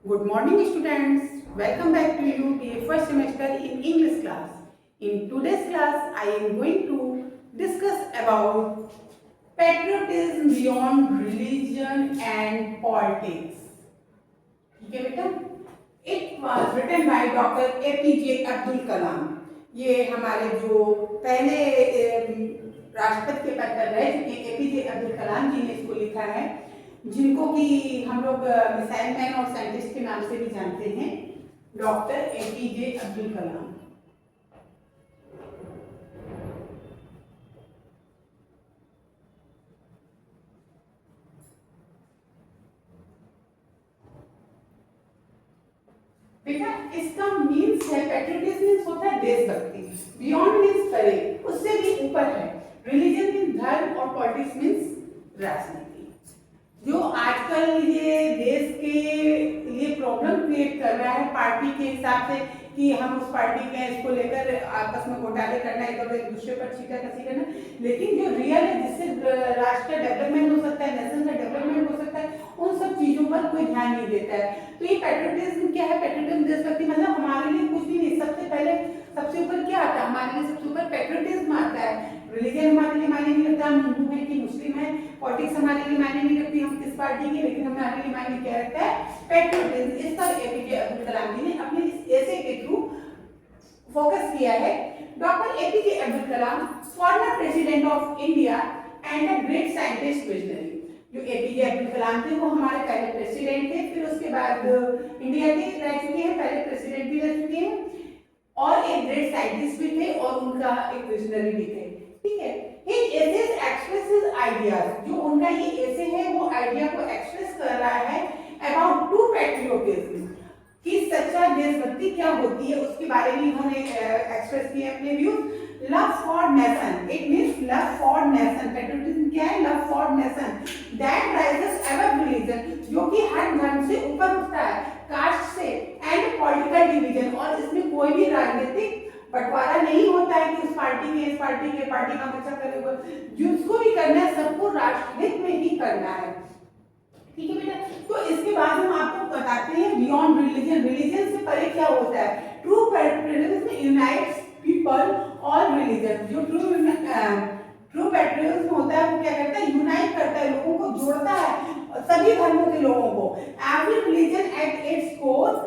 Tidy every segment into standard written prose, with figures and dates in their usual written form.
Good morning students. Welcome back to you to your first semester in English class. In today's class I am going to discuss about patriotism beyond religion and politics. ठीक है बेटा? It was written by Dr. APJ Abdul Kalam. ये हमारे जो पहले राष्ट्रपति के पद पर रह चुके एपीजे अब्दुल कलाम जी ने इसको लिखा है, जिनको कि हम लोग मिसाइल मैन और साइंटिस्ट के नाम से भी जानते हैं, डॉक्टर एपीजे अब्दुल कलाम. बेटा इसका मीन्स है पैट्रियटिज्म मीन्स होता है देशभक्ति, बियॉन्ड मीन्स करेज, उससे भी ऊपर है. रिलीजन मीन्स धर्म और पॉलिटिक्स मीन्स राजनीति. जो आजकल ये देश के लिए प्रॉब्लम क्रिएट कर रहा है पार्टी के हिसाब से कि हम उस पार्टी के इसको लेकर आपस में घोटाले करना, इधर एक दूसरे पर छीटा कसी करना, लेकिन जो रियल है जिससे राष्ट्र का डेवलपमेंट हो सकता है, नेशन का डेवलपमेंट हो सकता है, उन सब चीजों पर कोई ध्यान नहीं देता है. तो ये पैट्रियटिज्म क्या है? पैट्रियटिज्म देशभक्ति मतलब हमारे लिए कुछ भी नहीं, सबसे पहले सबसे ऊपर क्या आता है? हमारे लिए सबसे ऊपर पैट्रियटिज्म आता है. रिलीजन हमारे लिए मायने नहीं रखता, हम हिंदू हैं कि मुस्लिम हैं, पॉलिटिक्स हमारे लिए मायने नहीं रखती, हम किस पार्टी के, लेकिन हमारे लिए मायने क्या रखता है? पैट्रियटिज्म. इस पर एपीजे अब्दुल कलाम जी ने अपने इस ऐसे के थ्रू फोकस किया है. Doctor APJ Abdul Kalam, former president of India and a great scientist visionary. जो एपीजे अब्दुल कलाम थे वो हमारे पहले प्रेसिडेंट थे, फिर उसके बाद इंडिया के रह चुके हैं, पहले प्रेसिडेंट भी रह चुके हैं और एक ग्रेट साइंटिस्ट भी थे और उनका एक विजनरी भी थे. ठीक है. His essays expresses ideas. जो उनका ये ऐसे है वो आइडिया को एक्सप्रेस कर रहा है about true patriotism, कि सच्चा देशभक्ति क्या होती है उसके बारे में उन्होंने एक्सप्रेस किए अपने views. Love for nation, it means love for nation. Patriotism क्या है? Love for nation. That rises above religion, जो कि हर धर्म से ऊपर उठता है, कास्ट से, एंड पॉलिटिकल डिवीजन, और इसमें कोई भी राजनीतिक बंटवारा नहीं होता है कि उस पार्टी के इस पार्टी के पार्टी का बच्चा करेगा. जिसको भी करना है सबको राष्ट्रहित में ही करना है. ठीक है बेटा. तो इसके बाद हम आपको बताते हैं बियॉन्ड रिलीजन. रिलीजन से परे क्या होता है? ट्रू पैट्रियटिज्म यूनाइट्स पीपल और रिलीजन. जो ट्रू पैट्रियटिज्म होता है वो क्या करता है? यूनाइट करता है, लोगों को जोड़ता है, सभी धर्मों के लोगों को. Every religion at its core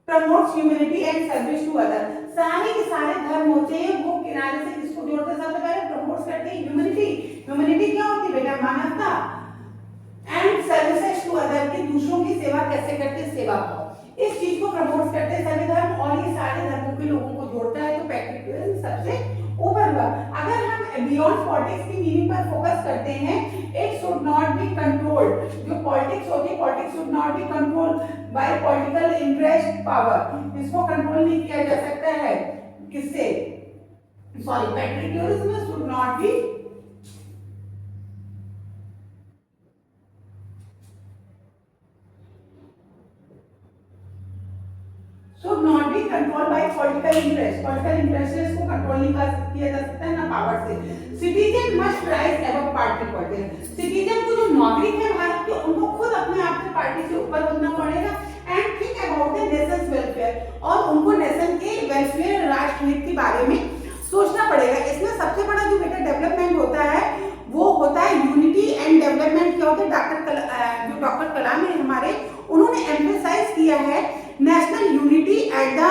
promotes humanity and service to other. सारे के सारे धर्म होते हैं वो किनारे से किसको जोड़ते हैं? सबसे पहले प्रमोट करते हैं ह्यूमैनिटी. ह्यूमैनिटी क्या होती है बेटा? मानवता. एंड सर्विसेज टू अदर, की दूसरों की सेवा कैसे करते हैं? सेवा भाव. इस चीज को प्रमोट करते हैं सभी धर्म और ये सारे धर्मों के लोगों को जोड़ता है. तो पैट्रियटिज्म सबसे ऊपर हुआ. अगर हम बियॉन्ड पॉलिटिक्स की मीनिंग पर फोकस करते हैं, it should not be controlled. जो पॉलिटिक्स होती है, politics should not be controlled by political interest power. इसको कंट्रोल नहीं किया जा सकता है किससे? Sorry, patriotism should not be should not be controlled by political interest. Political interest से इसको कंट्रोल नहीं किया जा सकता है, ना पावर से. Citizen must rise above party politics. Citizen को जो नागरिक है भारत के, उनको खुद अपने आप से पार्टी से ऊपर उठना पड़ेगा and think about the Nations welfare, और उनको नेशन के वेलफेयर, राष्ट्रहित के बारे में सोचना पड़ेगा. इसमें सबसे बड़ा जो बेटा डेवलपमेंट होता है वो होता है यूनिटी एंड डेवलपमेंट. क्या होता है? जो डॉक्टर कलाम है हमारे, उन्होंने एम्फेसाइज किया है national unity at the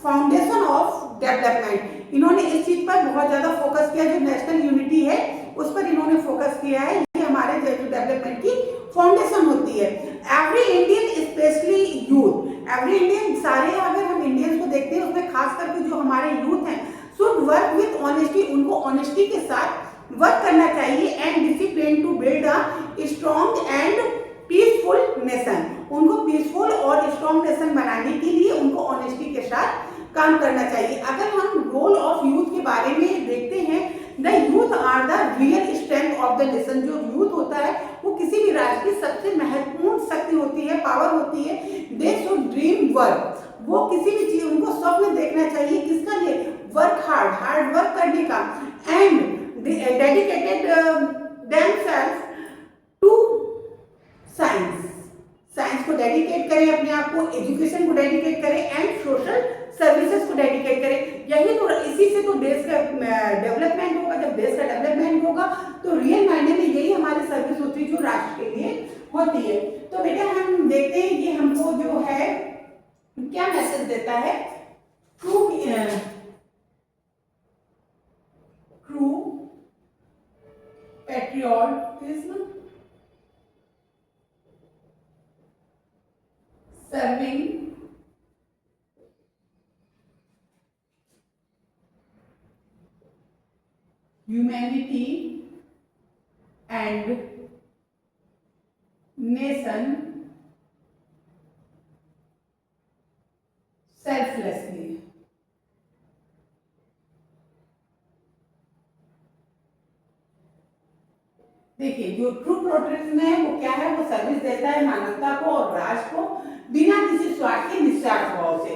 foundation of development. इन्होंने इस चीज पर बहुत ज्यादा फोकस किया. जो नेशनल यूनिटी है उस पर इन्होंने फोकस किया है. ये हमारे डेवलपमेंट की फाउंडेशन होती है. Every Indian specially youth, every Indian, सारे अगर हम इंडियंस को देखते हैं उसमें खास करके जो हमारे यूथ हैं, शुड वर्क विथ ऑनेस्टी. उनको ऑनेस्टी के साथ वर्क करना चाहिए and discipline to build a strong and peaceful nation. उनको पीसफुल और स्ट्रॉन्ग नेशन बनाने के लिए उनको ऑनेस्टी के साथ काम करना चाहिए. अगर हम रोल ऑफ यूथ के बारे में देखते हैं, the youth are the real strength of the nation. जो यूथ होता है वो किसी भी राष्ट्र की सबसे महत्वपूर्ण शक्ति होती है, पावर होती है. They should dream work. वो किसी भी चीज, उनको स्वप्न देखना चाहिए. किसका लिए? वर्क हार्ड, हार्ड वर्क करने का. And dedicated themselves to science. Science को डेडिकेट करें, अपने आप को एजुकेशन को डेडिकेट करें एंड सोशल सर्विसेज को डेडिकेट करें। यही तो, इसी से तो देश का डेवलपमेंट होगा। जब देश का डेवलपमेंट होगा तो रियल मायने में यही हमारी सर्विस होती है जो राष्ट्र के लिए होती है। तो बेटा हम देखते हैं कि हमको जो है क्या मैसेज देता है। True patriotism, serving humanity and nation selflessly। देखिए जो ट्रू पेट्रियटिज्म है वो क्या है, वो सर्विस देता है मानवता को और राष्ट्र को बिना किसी स्वार्थ के, निस्वार्थ भाव से।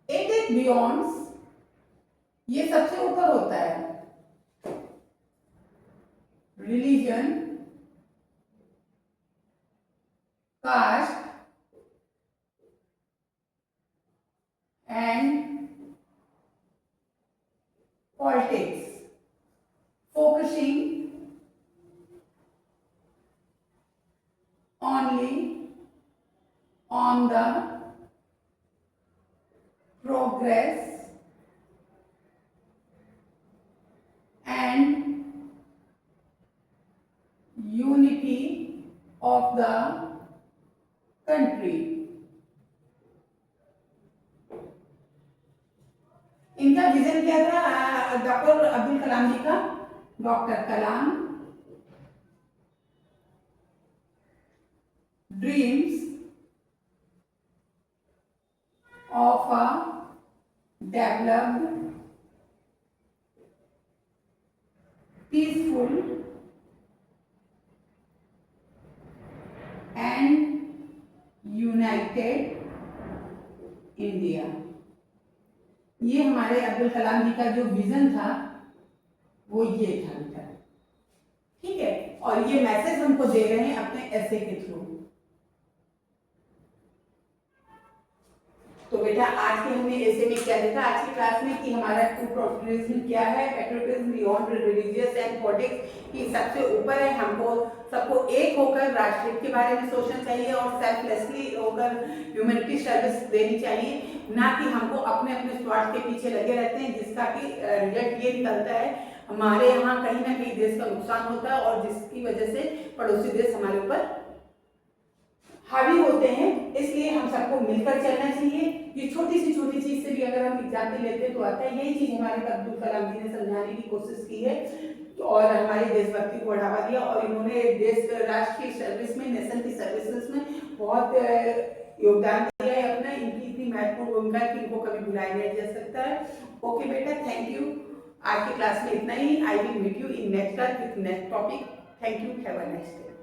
इट इज बियॉन्ड, ये सबसे ऊपर होता है, religion, caste and politics, focusing only on the progress and unity of the country। इनका विजन क्या था डॉक्टर अब्दुल कलाम जी का? Doctor Kalam dreams of a developed, peaceful and United India. ये हमारे अब्दुल कलाम जी का जो विजन था वो ये था बेटा, ठीक है। और ये मैसेज हमको दे रहे हैं अपने ऐसे के थ्रू। तो बेटा आज के हमने ऐसे में क्या देखा आज की क्लास में कि हमारा ट्रू पेट्रियटिज्म क्या है। Patriotism beyond religious and politics की सबसे ऊपर है। हमको सबको एक होकर राष्ट्र के बारे में सोचना चाहिए और सेल्फलेसली होकर ह्यूमैनिटी सर्विस देनी चाहिए, ना कि हमको अपने अपने स्वार्थ के पीछे लगे रहते हैं, जिसका कि रिजल्ट ये निकलता है हमारे यहाँ कहीं ना कहीं देश का नुकसान होता है और जिसकी वजह से पड़ोसी देश हमारे ऊपर हावी होते हैं। इसलिए हम सबको मिलकर चलना चाहिए। ये छोटी चीज से भी अगर हम एग्जाम्पल लेते हैं तो आता है। यही चीज हमारे अब्दुल कलाम जी ने समझाने की कोशिश की है और हमारी देशभक्ति को बढ़ावा दिया और इन्होंने देश राष्ट्र की सर्विस में, नेशन की सर्विसेज में बहुत योगदान दिया है अपना। इनकी इतनी महत्वपूर्ण भूमिका है कि इनको कभी भुलाया नहीं जा सकता है। ओके बेटा, थैंक यू। आज की क्लास में इतना ही। I will meet you in next class with next topic. Thank you, have a nice day.